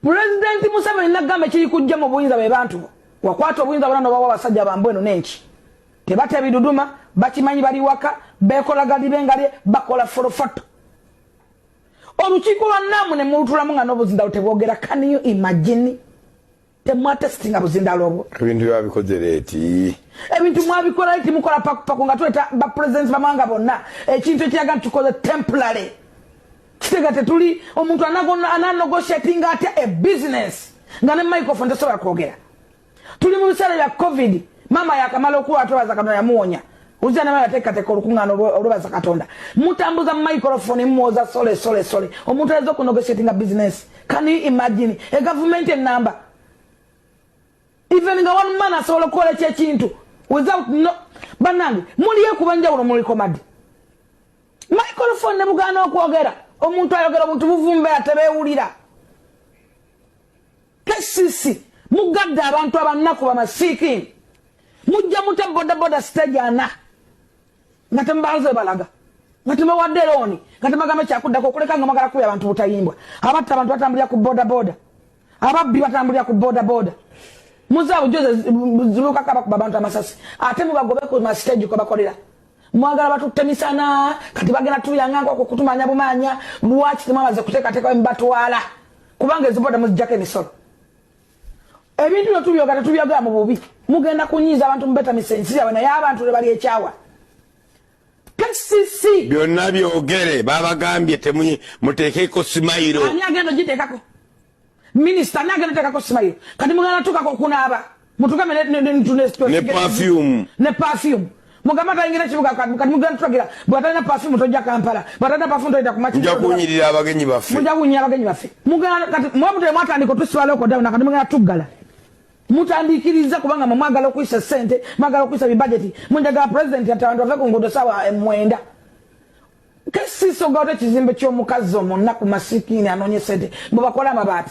President Museveni nagamba kiri kujja mu buyinza be bantu wakwata obuyinza bwana no bawa basajja bambweno nenki tebate biduduma bakimanyi bali waka bekola gali bengali bakola forofoto olukiiko lwa Namu ne mulutulamu nga n'obuzindalo tebwogera. Can you imagine? Temwatestinga buzindalo obwo ebintu byabikoze eti ebintu mwabikola eti mukola paku nga tuleta ba presidents bamanga bonna ekintu ekyaga ntukoze temporary kitega tetuli omuntu ananogotiating ate a business nga ne microphone tesobola kwogera. Tuli mu biseera bya covid mama yakamala okuwa atobaza Katonda yamuwonya uzana mama yateekateka olukungano olubaza Katonda mutambuza microphone mwoza sole omuntu ayinza okunegotiating a business. Can you imagine a government number even nga one man asobola okukola ekintu without no banange muliye kubanja uno muli komadi microphone ne bugana okwogera omuntu ayogera omuntu buvumbe atebewulira kesisi mugadde abantu abannaku bamasiki mujja muta boda stage ana ngatembaze balaga ngatemewadde loni ngatemagamba kyakuddako okuleka nga magala kuya abantu butayimbwa abatta abantu batambulira ku boda ababbi batambulira ku boda muzawo joze ziruka kaba ku bantu amasasi ate mubagobe ku ma stage ko bakolera mwagala batutemisana kati bagena tuyanga ko kutumanya bumanya lwaki temamaze kuteeka mbatwala kubanga eziboda muzijjako emisolo ebintu byo tubyogera tubyogera mu bubi mugenda kunyiza abantu mbeta misensi yawe naye abantu le bali ekyawa KCC byonna byogere babagambye temunyi muteekeko simayiro ani agenda giteekako minister ani agenda teekako simayiro kati mugenda tukako kunaaba mutukame ne perfume mugamba tayingira kibuga kati mugenda tulagira bwatanya perfume tojja Kampala bwatanya perfume tojja ku mujja kunyirira abagenyi baffe mugenda kati mwabute mwatandika tusibala ko dauna kati mugenda tuggala mutandikiriza kubanga mwagala okuyisa sente mwagala okuyisa budget munjaga president atabantu bave ku ngudo sawa mwenda kesiso gaute kizimbe ky'omukazi omonna ku masikini anonye sente bwe bakola amabati